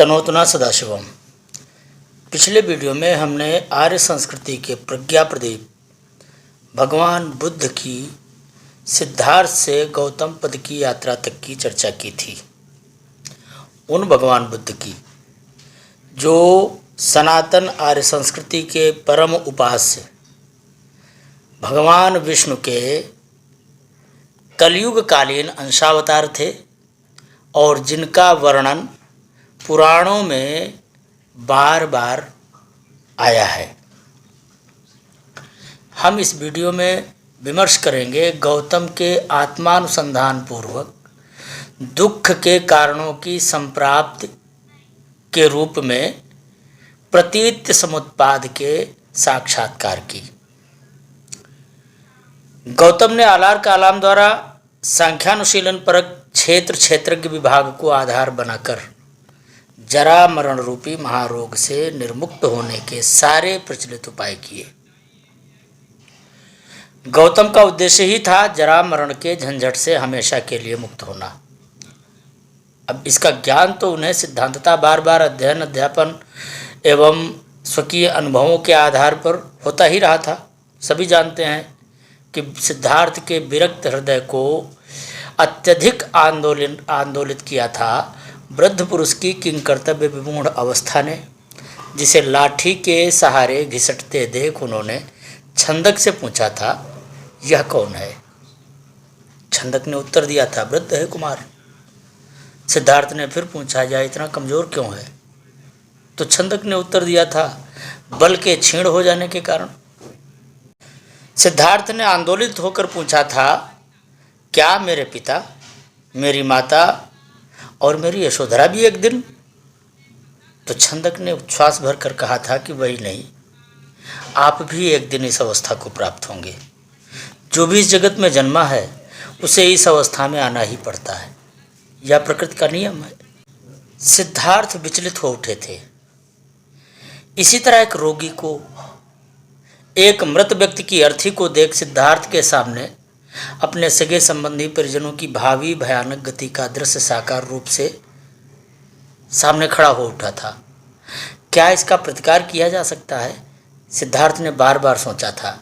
तनोतना सदाशिवम। पिछले वीडियो में हमने आर्य संस्कृति के प्रज्ञा प्रदीप भगवान बुद्ध की सिद्धार्थ से गौतम पद की यात्रा तक की चर्चा की थी। उन भगवान बुद्ध की जो सनातन आर्य संस्कृति के परम उपास्य भगवान विष्णु के कलयुग कालीन अंशावतार थे और जिनका वर्णन पुराणों में बार बार आया है। हम इस वीडियो में विमर्श करेंगे गौतम के आत्मानुसंधान पूर्वक दुख के कारणों की संप्राप्ति के रूप में प्रतीत्य समुत्पाद के साक्षात्कार की। गौतम ने आलार कालाम द्वारा सांख्यानुशीलन परक क्षेत्र क्षेत्रज्ञ विभाग को आधार बनाकर जरा मरण रूपी महारोग से निर्मुक्त होने के सारे प्रचलित उपाय किए। गौतम का उद्देश्य ही था जरा मरण के झंझट से हमेशा के लिए मुक्त होना। अब इसका ज्ञान तो उन्हें सिद्धांतता बार बार अध्ययन अध्यापन एवं स्वकीय अनुभवों के आधार पर होता ही रहा था। सभी जानते हैं कि सिद्धार्थ के विरक्त हृदय को अत्यधिक आंदोलित किया था वृद्ध पुरुष की किंकर्तव्य विमूढ़ अवस्था ने, जिसे लाठी के सहारे घिसटते देख उन्होंने छंदक से पूछा था, यह कौन है? छंदक ने उत्तर दिया था, वृद्ध है कुमार। सिद्धार्थ ने फिर पूछा, यह इतना कमज़ोर क्यों है? तो छंदक ने उत्तर दिया था, बल के क्षीण हो जाने के कारण। सिद्धार्थ ने आंदोलित होकर पूछा था, क्या मेरे पिता, मेरी माता और मेरी यशोधरा भी एक दिन? तो छंदक ने उच्छ्वास भर कर कहा था कि वही नहीं, आप भी एक दिन इस अवस्था को प्राप्त होंगे। जो भी इस जगत में जन्मा है उसे इस अवस्था में आना ही पड़ता है, यह प्रकृति का नियम है। सिद्धार्थ विचलित हो उठे थे। इसी तरह एक रोगी को, एक मृत व्यक्ति की अर्थी को देख सिद्धार्थ के सामने अपने सगे संबंधी परिजनों की भावी भयानक गति का दृश्य साकार रूप से सामने खड़ा हो उठा था। क्या इसका प्रतिकार किया जा सकता है? सिद्धार्थ ने बार बार सोचा था,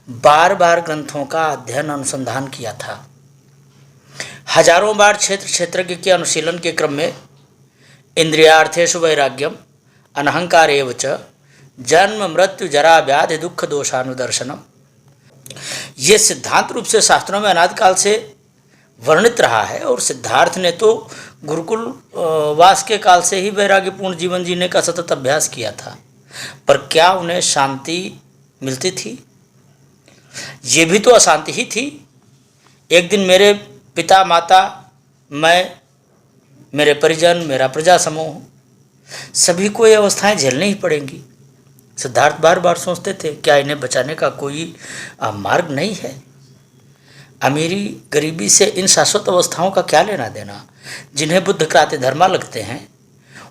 बार बार ग्रंथों का अध्ययन अनुसंधान किया था, हजारों बार क्षेत्र क्षेत्रज्ञ के अनुशीलन के क्रम में इंद्रियार्थेषु वैराग्यम अनहंकार एव च जन्म मृत्यु जरा व्याधि दुख दोषानुदर्शनम, ये सिद्धांत रूप से शास्त्रों में अनादिकाल से वर्णित रहा है। और सिद्धार्थ ने तो गुरुकुल वास के काल से ही वैराग्यपूर्ण जीवन जीने का सतत अभ्यास किया था, पर क्या उन्हें शांति मिलती थी? ये भी तो अशांति ही थी। एक दिन मेरे पिता माता, मैं, मेरे परिजन, मेरा प्रजा समूह, सभी को ये अवस्थाएं झेलनी ही पड़ेंगी। सिद्धार्थ बार बार सोचते थे, क्या इन्हें बचाने का कोई मार्ग नहीं है? अमीरी गरीबी से इन शाश्वत अवस्थाओं का क्या लेना देना? जिन्हें बुद्ध क्रांति धर्मा लगते हैं,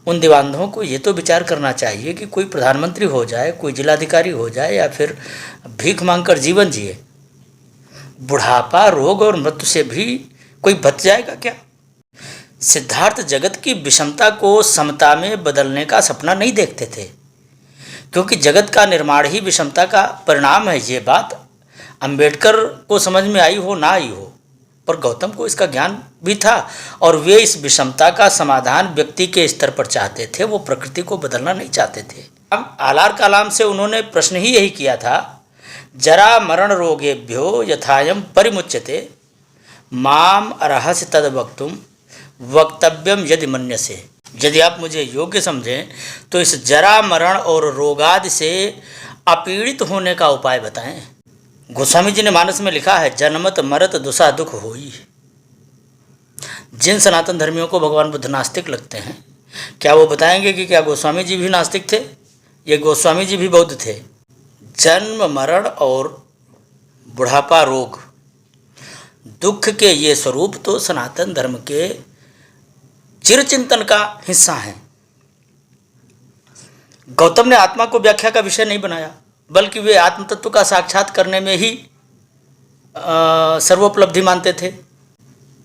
उन दिवांधों को ये तो विचार करना चाहिए कि कोई प्रधानमंत्री हो जाए, कोई जिलाधिकारी हो जाए, या फिर भीख मांगकर जीवन जिए। बुढ़ापा, रोग और मृत्यु से भी कोई बच जाएगा क्या? सिद्धार्थ जगत की विषमता को समता में बदलने का सपना नहीं देखते थे, क्योंकि जगत का निर्माण ही विषमता का परिणाम है। ये बात अंबेडकर को समझ में आई हो ना आई हो, पर गौतम को इसका ज्ञान भी था और वे इस विषमता का समाधान व्यक्ति के स्तर पर चाहते थे, वो प्रकृति को बदलना नहीं चाहते थे। अब आलार कालाम से उन्होंने प्रश्न ही यही किया था, जरा मरण रोगेभ्यो यथायम परिमुच्यते माम अर्हसि तद वक्तुम वक्तव्यम यदि मन्यसे। यदि आप मुझे योग्य समझें तो इस जरा मरण और रोगादि से अपीड़ित होने का उपाय बताएं। गोस्वामी जी ने मानस में लिखा है, जन्मत मरत दुसा दुख होई। जिन सनातन धर्मियों को भगवान बुद्ध नास्तिक लगते हैं, क्या वो बताएंगे कि क्या गोस्वामी जी भी नास्तिक थे? ये गोस्वामी जी भी बौद्ध थे। जन्म मरण और बुढ़ापा रोग दुख के ये स्वरूप तो सनातन धर्म के चिरचिंतन का हिस्सा है। गौतम ने आत्मा को व्याख्या का विषय नहीं बनाया, बल्कि वे आत्म तत्व का साक्षात करने में ही सर्वोपलब्धि मानते थे।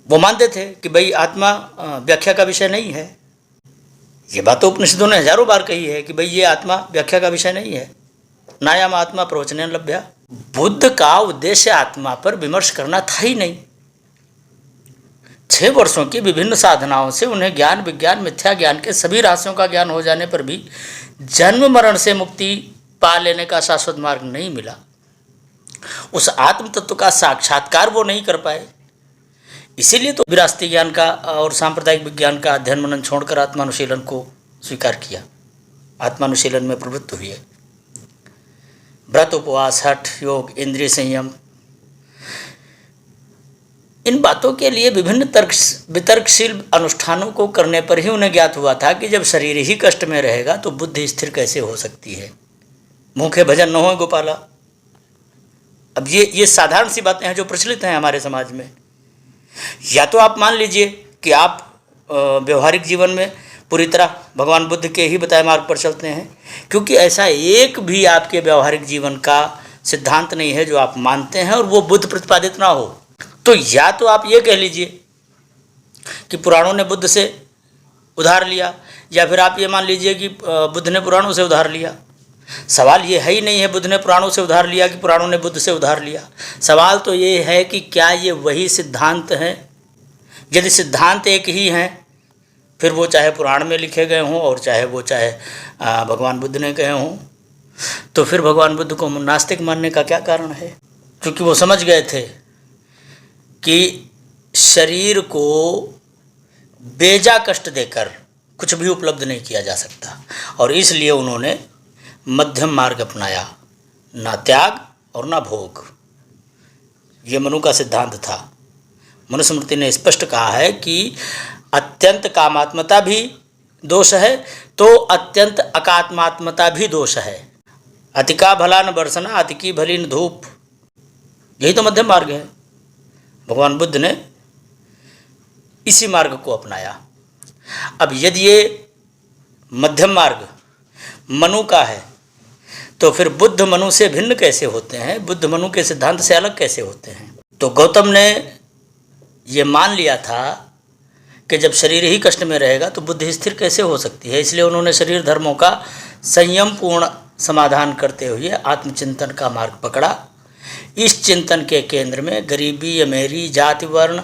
वो मानते थे कि भाई आत्मा व्याख्या का विषय नहीं है। ये बात तो उपनिषदों ने हजारों बार कही है कि भाई ये आत्मा व्याख्या का विषय नहीं है, नायाम आत्मा प्रवचनेन लभ्या। बुद्ध का उद्देश्य आत्मा पर विमर्श करना था ही नहीं। 6 वर्षों की विभिन्न साधनाओं से उन्हें ज्ञान विज्ञान मिथ्या ज्ञान के सभी रहस्यों का ज्ञान हो जाने पर भी जन्म मरण से मुक्ति पा लेने का शाश्वत मार्ग नहीं मिला। उस आत्म तत्व का साक्षात्कार वो नहीं कर पाए। इसीलिए तो विरासती ज्ञान का और सांप्रदायिक विज्ञान का अध्ययन मनन छोड़कर आत्मानुशीलन को स्वीकार किया, आत्मानुशीलन में प्रवृत्त हुए। व्रत, उपवास, हठ, योग, इंद्रिय संयम, इन बातों के लिए विभिन्न वितर्कशील अनुष्ठानों को करने पर ही उन्हें ज्ञात हुआ था कि जब शरीर ही कष्ट में रहेगा तो बुद्धि स्थिर कैसे हो सकती है। मुखे भजन न हो गोपाला। अब ये साधारण सी बातें हैं जो प्रचलित हैं हमारे समाज में। या तो आप मान लीजिए कि आप व्यवहारिक जीवन में पूरी तरह भगवान बुद्ध के ही बताए मार्ग पर चलते हैं, क्योंकि ऐसा एक भी आपके व्यवहारिक जीवन का सिद्धांत नहीं है जो आप मानते हैं और वो बुद्ध प्रतिपादित ना हो। तो या तो आप ये कह लीजिए कि पुराणों ने बुद्ध से उधार लिया, या फिर आप ये मान लीजिए कि बुद्ध ने पुराणों से उधार लिया। सवाल ये है ही नहीं है बुद्ध ने पुराणों से उधार लिया कि पुराणों ने बुद्ध से उधार लिया। सवाल तो ये है कि क्या ये वही सिद्धांत हैं। यदि सिद्धांत एक ही हैं, फिर वो चाहे पुराण में लिखे गए हों और चाहे भगवान बुद्ध ने कहे हों, तो फिर भगवान बुद्ध को नास्तिक मानने का क्या कारण है। क्योंकि वो समझ गए थे कि शरीर को बेजा कष्ट देकर कुछ भी उपलब्ध नहीं किया जा सकता, और इसलिए उन्होंने मध्यम मार्ग अपनाया, ना त्याग और ना भोग। ये मनु का सिद्धांत था। मनुस्मृति ने स्पष्ट कहा है कि अत्यंत कामात्मता भी दोष है तो अत्यंत अकात्मात्मता भी दोष है। अतिका भला न बरसना, अतिकी भली न धूप, यही तो मध्यम मार्ग है। भगवान बुद्ध ने इसी मार्ग को अपनाया। अब यदि ये मध्यम मार्ग मनु का है तो फिर बुद्ध मनु से भिन्न कैसे होते हैं, बुद्ध मनु के सिद्धांत से अलग कैसे होते हैं। तो गौतम ने ये मान लिया था कि जब शरीर ही कष्ट में रहेगा तो बुद्धि स्थिर कैसे हो सकती है। इसलिए उन्होंने शरीर धर्मों का संयम पूर्ण समाधान करते हुए आत्मचिंतन का मार्ग पकड़ा। इस चिंतन के केंद्र में गरीबी, अमीरी, जाति, वर्ण,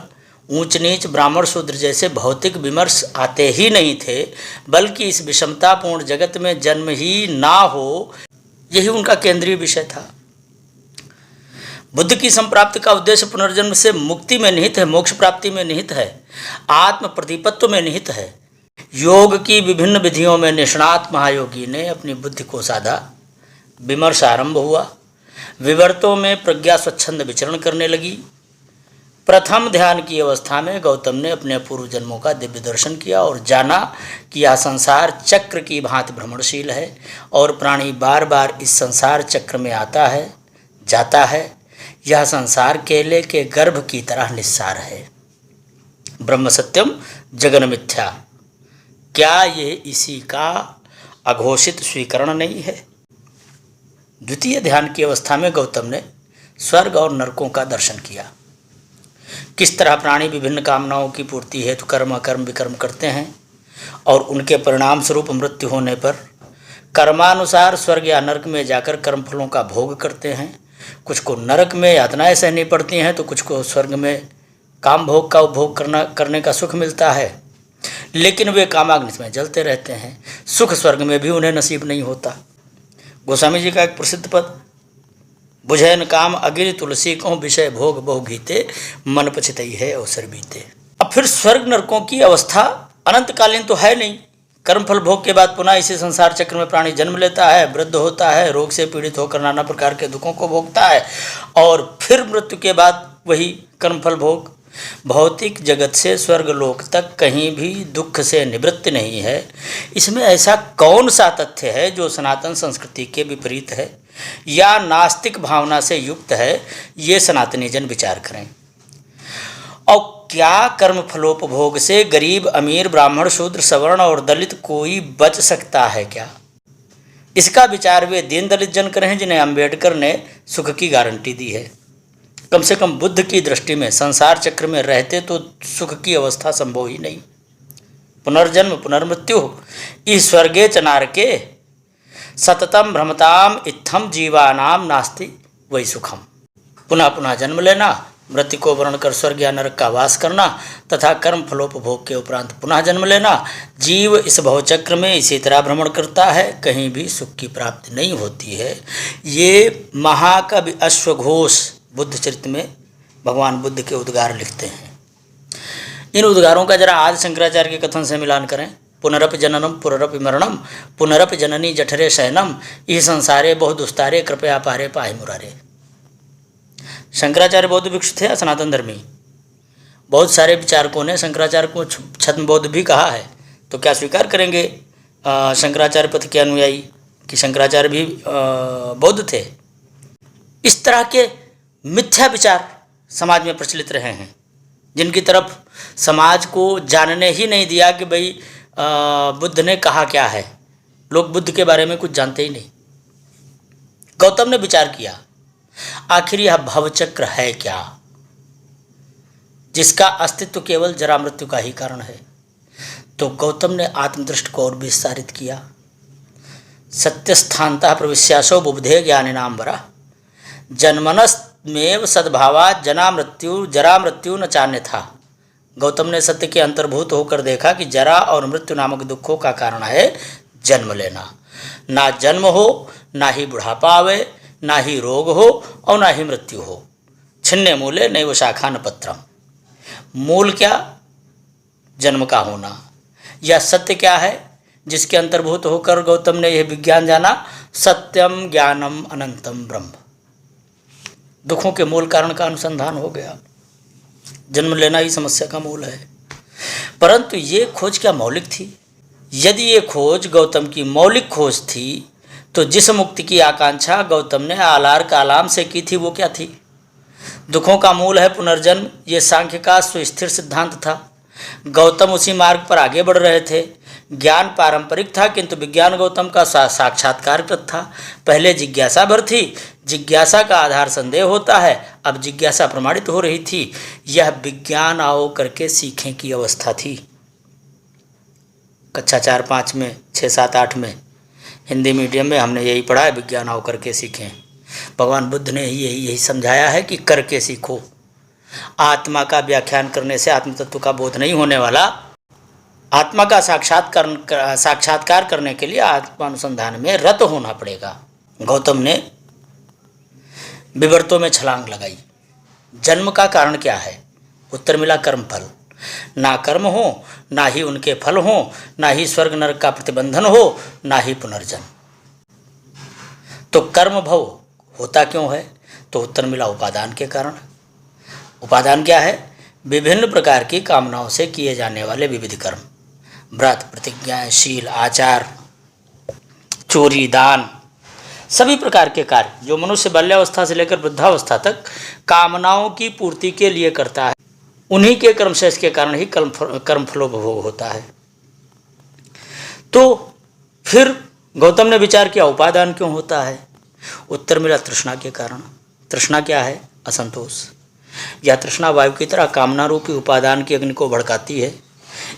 ऊंच नीच, ब्राह्मण, शूद्र जैसे भौतिक विमर्श आते ही नहीं थे, बल्कि इस विषमतापूर्ण जगत में जन्म ही ना हो, यही उनका केंद्रीय विषय था। बुद्ध की संप्राप्ति का उद्देश्य पुनर्जन्म से मुक्ति में निहित है, मोक्ष प्राप्ति में निहित है, आत्म प्रतिपत्व में निहित है। योग की विभिन्न विधियों में निष्णात महायोगी ने अपनी बुद्धि को साधा, विमर्श आरंभ हुआ, विवर्तों में प्रज्ञा स्वच्छंद विचरण करने लगी। प्रथम ध्यान की अवस्था में गौतम ने अपने पूर्व जन्मों का दिव्य दर्शन किया और जाना कि यह संसार चक्र की भांति भ्रमणशील है और प्राणी बार बार इस संसार चक्र में आता है, जाता है। यह संसार केले के गर्भ की तरह निस्सार है। ब्रह्म सत्यम जगन मिथ्या, क्या ये इसी का अघोषित स्वीकरण नहीं है। द्वितीय ध्यान की अवस्था में गौतम ने स्वर्ग और नरकों का दर्शन किया। किस तरह प्राणी विभिन्न कामनाओं की पूर्ति हेतु कर्म अकर्म विकर्म करते हैं और उनके परिणाम स्वरूप मृत्यु होने पर कर्मानुसार स्वर्ग या नरक में जाकर कर्मफलों का भोग करते हैं। कुछ को नरक में यातनाएं सहनी पड़ती हैं तो कुछ को स्वर्ग में काम भोग का उपभोग करने का सुख मिलता है, लेकिन वे कामाग्नि में जलते रहते हैं। सुख स्वर्ग में भी उन्हें नसीब नहीं होता। गोस्वामी जी का एक प्रसिद्ध पद, बुझैन काम अगिर तुलसी को विषय भोग बहु गीते, मन पछतई है अवसर बीते। अब फिर स्वर्ग नरकों की अवस्था अनंतकालीन तो है नहीं। कर्मफल भोग के बाद पुनः इसी संसार चक्र में प्राणी जन्म लेता है, वृद्ध होता है, रोग से पीड़ित होकर नाना प्रकार के दुखों को भोगता है और फिर मृत्यु के बाद वही कर्मफल भोग। भौतिक जगत से स्वर्गलोक तक कहीं भी दुख से निवृत्ति नहीं है। इसमें ऐसा कौन सा तथ्य है जो सनातन संस्कृति के विपरीत है या नास्तिक भावना से युक्त है, ये सनातनी जन विचार करें। और क्या कर्म फलोपभोग से गरीब, अमीर, ब्राह्मण, शूद्र, सवर्ण और दलित कोई बच सकता है क्या? इसका विचार वे दीन दलित जन करें जिन्हें अंबेडकर ने सुख की गारंटी दी है। कम से कम बुद्ध की दृष्टि में संसार चक्र में रहते तो सुख की अवस्था संभव ही नहीं। पुनर्जन्म पुनर्मृत्यु ईश्वर्गे च नारके सततम भ्रमताम इत्थम जीवानाम नास्ति वही सुखम। पुनः पुनः जन्म लेना, मृत्यु को वर्ण कर स्वर्ग या नरक का वास करना तथा कर्म फलोपभोग के उपरांत पुनः जन्म लेना। जीव इस भवचक्र में इसी तरह भ्रमण करता है, कहीं भी सुख की प्राप्ति नहीं होती है। ये महाकवि अश्वघोष बुद्ध चरित्र में भगवान बुद्ध के उद्गार लिखते हैं। इन उद्गारों का जरा आदि शंकराचार्य के कथन से मिलान करें। पुनरपि जननम पुनरपि मरणम पुनरपि जननी जठरे शयनम इह संसारे बहु दुस्तारे कृपया पारे पाहि मुरारे। शंकराचार्य बौद्ध भिक्षु थे, सनातन धर्मी। बहुत सारे विचारकों ने शंकराचार्य को छद्म बौद्ध भी कहा है, तो क्या स्वीकार करेंगे शंकराचार्य पथ के अनुयायी कि शंकराचार्य भी बौद्ध थे? इस तरह के मिथ्या विचार समाज में प्रचलित रहे हैं, जिनकी तरफ समाज को जानने ही नहीं दिया कि भाई बुद्ध ने कहा क्या है। लोग बुद्ध के बारे में कुछ जानते ही नहीं। गौतम ने विचार किया, आखिर यह भवचक्र है क्या, जिसका अस्तित्व केवल जरा मृत्यु का ही कारण है। तो गौतम ने आत्मदृष्टि को और विस्तारित किया। सत्यस्थानतः प्रविश्यासो बुबधे ज्ञानिनांबरा जन्मनस्मेव सद्भावा जरा मृत्यु न चान्य था। गौतम ने सत्य के अंतर्भूत होकर देखा कि जरा और मृत्यु नामक दुखों का कारण है जन्म लेना। ना जन्म हो, ना ही बुढ़ापा आवे, ना ही रोग हो और ना ही मृत्यु हो। छिन्ने मूले नैव शाखा न पत्रम। मूल क्या? जन्म का होना। यह सत्य क्या है जिसके अंतर्भूत होकर गौतम ने यह विज्ञान जाना? सत्यम ज्ञानम अनंतम ब्रह्म। दुखों के मूल कारण का अनुसंधान हो गया। जन्म लेना ही समस्या का मूल है। परंतु ये खोज क्या मौलिक थी? यदि ये खोज गौतम की मौलिक खोज थी तो जिस मुक्ति की आकांक्षा गौतम ने आलार कालाम से की थी वो क्या थी? दुखों का मूल है पुनर्जन्म। ये सांख्य का सुस्थिर सिद्धांत था। गौतम उसी मार्ग पर आगे बढ़ रहे थे। ज्ञान पारंपरिक था किंतु विज्ञान गौतम का साक्षात्कारकृत था। पहले जिज्ञासा भर थी, जिज्ञासा का आधार संदेह होता है, अब जिज्ञासा प्रमाणित हो रही थी। यह विज्ञान आओ करके सीखें की अवस्था थी। कक्षा 4, 5 में, 6, 7, 8 में हिंदी मीडियम में हमने यही पढ़ा है, विज्ञान आओ करके सीखें। भगवान बुद्ध ने यही समझाया है कि करके सीखो। आत्मा का व्याख्यान करने से आत्म तत्व का बोध नहीं होने वाला। आत्मा का साक्षात्कार करने के लिए आत्मानुसंधान में रत होना पड़ेगा। गौतम ने विवर्तों में छलांग लगाई। जन्म का कारण क्या है? उत्तर मिला कर्म फल। ना कर्म हो, ना ही उनके फल हो, ना ही स्वर्ग नरक का प्रतिबंधन हो, ना ही पुनर्जन्म। तो कर्म भव होता क्यों है? तो उत्तर मिला उपादान के कारण। उपादान क्या है? विभिन्न प्रकार की कामनाओं से किए जाने वाले विविध कर्म, व्रत, प्रतिज्ञा, शील, आचार, चोरी, दान, सभी प्रकार के कार्य जो मनुष्य बाल्यावस्था से लेकर वृद्धावस्था तक कामनाओं की पूर्ति के लिए करता है, उन्हीं के कर्मशेष के कारण ही कर्म फलोपभोग होता है। तो फिर गौतम ने विचार किया उपादान क्यों होता है? उत्तर मिला तृष्णा के कारण। तृष्णा क्या है? असंतोष। यह तृष्णा वायु की तरह कामना रूपी उपादान की अग्नि को भड़काती है।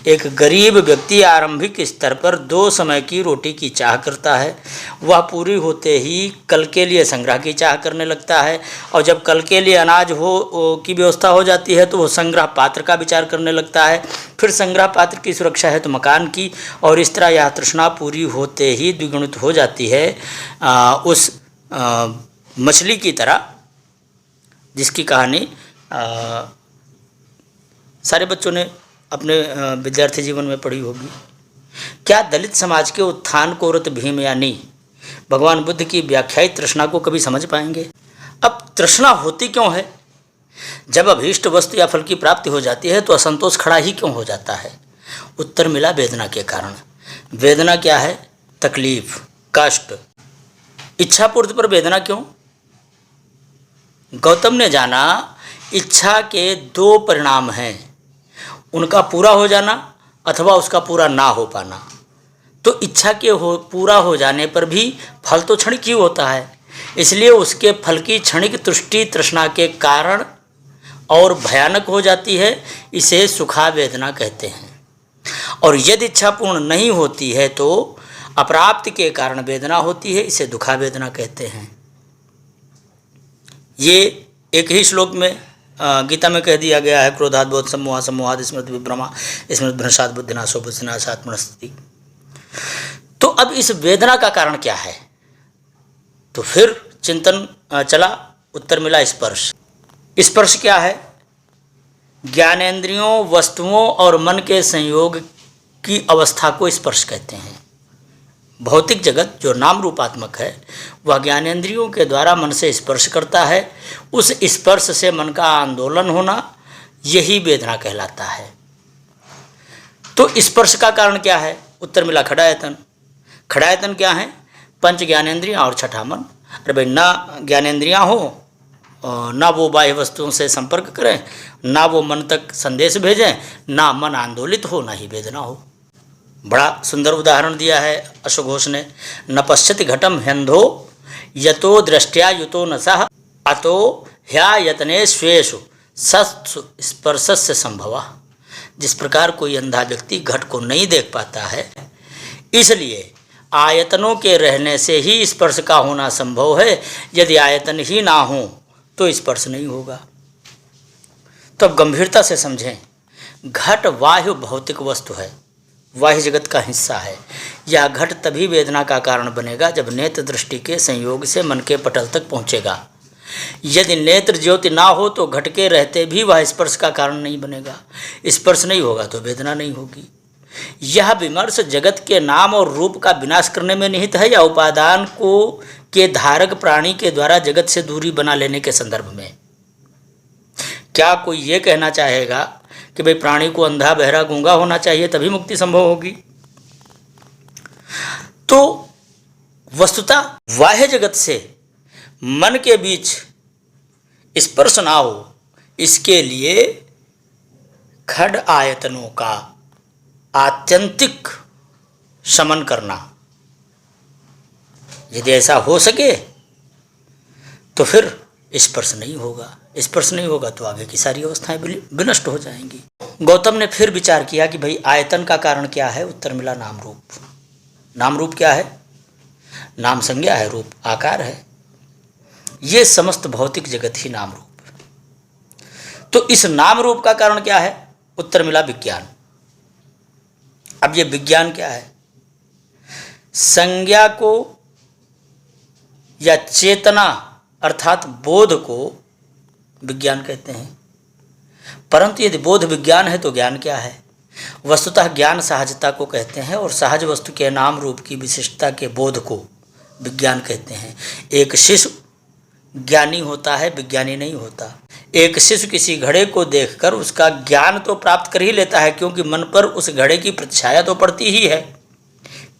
एक गरीब व्यक्ति आरंभिक स्तर पर 2 समय की रोटी की चाह करता है। वह पूरी होते ही कल के लिए संग्रह की चाह करने लगता है, और जब कल के लिए अनाज की व्यवस्था हो जाती है तो वह संग्रह पात्र का विचार करने लगता है। फिर संग्रह पात्र की सुरक्षा है तो मकान की, और इस तरह यह तृष्णा पूरी होते ही द्विगुणित हो जाती है उस मछली की तरह, जिसकी कहानी सारे बच्चों ने अपने विद्यार्थी जीवन में पढ़ी होगी। क्या दलित समाज के उत्थान को रत भीम यानी भगवान बुद्ध की व्याख्यायित तृष्णा को कभी समझ पाएंगे? अब तृष्णा होती क्यों है? जब अभीष्ट वस्तु या फल की प्राप्ति हो जाती है तो असंतोष खड़ा ही क्यों हो जाता है? उत्तर मिला वेदना के कारण। वेदना क्या है? तकलीफ, कष्ट। इच्छा पूर्ति पर वेदना क्यों? गौतम ने जाना इच्छा के 2 परिणाम हैं, उनका पूरा हो जाना अथवा उसका पूरा ना हो पाना। तो इच्छा के पूरा हो जाने पर भी फल तो क्षणिक ही होता है, इसलिए उसके फल की क्षणिक तुष्टि तृष्णा के कारण और भयानक हो जाती है। इसे सुखा वेदना कहते हैं। और यदि इच्छा पूर्ण नहीं होती है तो अप्राप्ति के कारण वेदना होती है, इसे दुखा वेदना कहते हैं। ये एक ही श्लोक में गीता में कह दिया गया है, क्रोधाद बोध सम्मोहा सम्मोहाद स्मृति विभ्रमा स्मृति भ्रंशात बुद्धिनाशो बुद्धिनाशात मनस्थिति। तो अब इस वेदना का कारण क्या है? तो फिर चिंतन चला, उत्तर मिला स्पर्श। स्पर्श क्या है? ज्ञानेंद्रियों, वस्तुओं और मन के संयोग की अवस्था को स्पर्श कहते हैं। भौतिक जगत जो नाम रूपात्मक है वह ज्ञानेंद्रियों के द्वारा मन से स्पर्श करता है। उस स्पर्श से मन का आंदोलन होना, यही वेदना कहलाता है। तो स्पर्श का कारण क्या है? उत्तर मिला खड़ायतन। खड़ायतन क्या है? पंच ज्ञानेंद्रियाँ और छठा मन। अरे भाई, ना ज्ञानेंद्रियाँ हो, ना वो बाह्य वस्तुओं से संपर्क करें, ना वो मन तक संदेश भेजें, ना मन आंदोलित हो, ना ही वेदना हो। बड़ा सुंदर उदाहरण दिया है अश्वघोष ने। न पश्यति घटम ह्यंधो यतो दृष्टया युतो न सह अतो ह्यायतने स्वेषु सत्सु स्पर्शस्य संभवा। जिस प्रकार कोई अंधा व्यक्ति घट को नहीं देख पाता है, इसलिए आयतनों के रहने से ही स्पर्श का होना संभव है। यदि आयतन ही ना हो तो स्पर्श नहीं होगा। तो अब गंभीरता से समझें। घट बाह्य भौतिक वस्तु है, बाह्य जगत का हिस्सा है। यह घट तभी वेदना का कारण बनेगा जब नेत्र दृष्टि के संयोग से मन के पटल तक पहुँचेगा। यदि नेत्र ज्योति ना हो तो घट के रहते भी वह स्पर्श का कारण नहीं बनेगा। स्पर्श नहीं होगा तो वेदना नहीं होगी। यह विमर्श जगत के नाम और रूप का विनाश करने में निहित है या उपादान को के धारक प्राणी के द्वारा जगत से दूरी बना लेने के संदर्भ में? क्या कोई ये कहना चाहेगा कि भाई प्राणी को अंधा बहरा गूंगा होना चाहिए तभी मुक्ति संभव होगी? तो वस्तुतः बाह्य जगत से मन के बीच स्पर्श ना हो, इसके लिए खड आयतनों का आत्यंतिक शमन करना, यदि ऐसा हो सके तो फिर स्पर्श नहीं होगा। स्पर्श नहीं होगा तो आगे की सारी अवस्थाएं विनष्ट हो जाएंगी। गौतम ने फिर विचार किया कि भाई आयतन का कारण क्या है? उत्तर मिला नाम रूप। नाम रूप क्या है? नाम संज्ञा है, रूप आकार है। ये समस्त भौतिक जगत ही नाम रूप। तो इस नाम रूप का कारण क्या है? उत्तर मिला विज्ञान। अब ये विज्ञान क्या है? संज्ञा को या चेतना अर्थात बोध को विज्ञान कहते हैं। परंतु यदि बोध विज्ञान है तो ज्ञान क्या है? वस्तुतः ज्ञान सहजता को कहते हैं और सहज वस्तु के नाम रूप की विशिष्टता के बोध को विज्ञान कहते हैं। एक शिशु ज्ञानी होता है, विज्ञानी नहीं होता। एक शिशु किसी घड़े को देखकर उसका ज्ञान तो प्राप्त कर ही लेता है, क्योंकि मन पर उस घड़े की प्रतिछाया तो पड़ती ही है,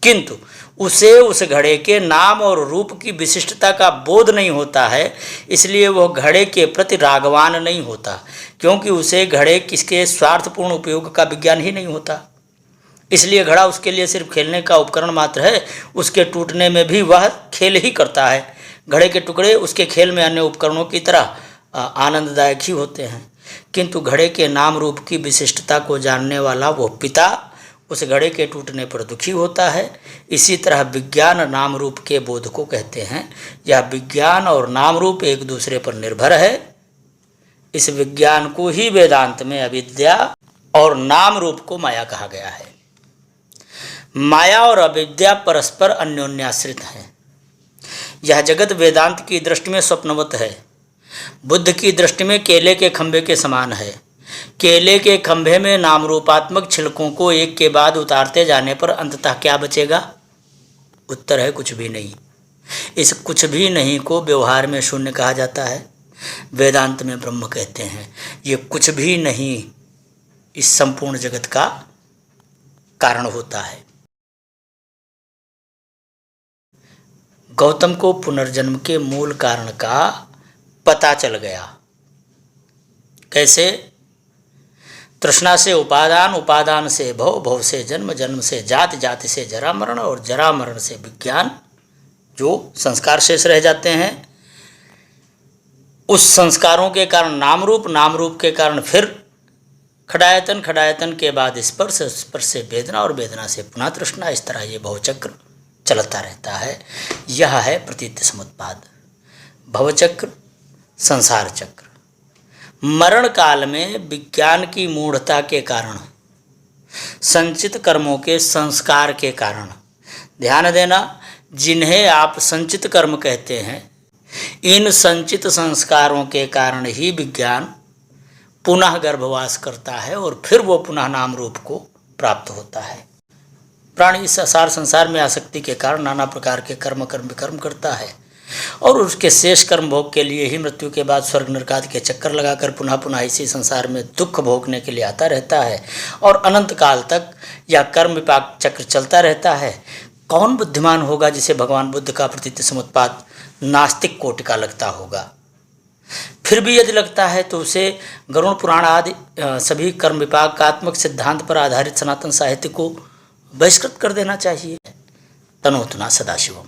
किंतु उसे उस घड़े के नाम और रूप की विशिष्टता का बोध नहीं होता है। इसलिए वह घड़े के प्रति रागवान नहीं होता, क्योंकि उसे घड़े किसके स्वार्थपूर्ण उपयोग का विज्ञान ही नहीं होता। इसलिए घड़ा उसके लिए सिर्फ खेलने का उपकरण मात्र है। उसके टूटने में भी वह खेल ही करता है। घड़े के टुकड़े उसके खेल में अन्य उपकरणों की तरह आनंददायक ही होते हैं, किंतु घड़े के नाम रूप की विशिष्टता को जानने वाला वो पिता उस घड़े के टूटने पर दुखी होता है। इसी तरह विज्ञान नाम रूप के बोध को कहते हैं। यह विज्ञान और नाम रूप एक दूसरे पर निर्भर है। इस विज्ञान को ही वेदांत में अविद्या और नाम रूप को माया कहा गया है। माया और अविद्या परस्पर अन्योन्याश्रित हैं। यह जगत वेदांत की दृष्टि में स्वप्नवत है, बुद्ध की दृष्टि में केले के खंभे के समान है। केले के खंभे में नाम रूपात्मक छिलकों को एक के बाद उतारते जाने पर अंततः क्या बचेगा? उत्तर है कुछ भी नहीं। इस कुछ भी नहीं को व्यवहार में शून्य कहा जाता है, वेदांत में ब्रह्म कहते हैं। ये कुछ भी नहीं इस संपूर्ण जगत का कारण होता है। गौतम को पुनर्जन्म के मूल कारण का पता चल गया। कैसे? तृष्णा से उपादान, उपादान से भव, भव से जन्म, जन्म से जाति, जाति से जरा मरण और जरा मरण से विज्ञान। जो संस्कार शेष रह जाते हैं उस संस्कारों के कारण नाम रूप, नाम रूप के कारण फिर खडायतन, खडायतन के बाद स्पर्श, स्पर्श से वेदना और वेदना से पुनः तृष्णा। इस तरह ये भवचक्र चलता रहता है। यह है प्रतीत्य समुत्पाद। भवचक्र, संसार चक्र। मरण काल में विज्ञान की मूढ़ता के कारण, संचित कर्मों के संस्कार के कारण, ध्यान देना, जिन्हें आप संचित कर्म कहते हैं, इन संचित संस्कारों के कारण ही विज्ञान पुनः गर्भवास करता है और फिर वो पुनः नाम रूप को प्राप्त होता है। प्राणी इस असार संसार में आसक्ति के कारण नाना प्रकार के कर्म विकर्म करता है और उसके शेष कर्म भोग के लिए ही मृत्यु के बाद स्वर्ग नरक आदि के चक्कर लगाकर पुनः पुनः इसी संसार में दुख भोगने के लिए आता रहता है और अनंत काल तक यह कर्म विपाक चक्र चलता रहता है। कौन बुद्धिमान होगा जिसे भगवान बुद्ध का प्रतीत्य समुत्पाद नास्तिक कोटि का लगता होगा? फिर भी यदि लगता है तो उसे गरुड़ पुराण आदि सभी कर्म विपाकात्मक सिद्धांत पर आधारित सनातन साहित्य को बहिष्कृत कर देना चाहिए। तनोतुना सदाशिवम।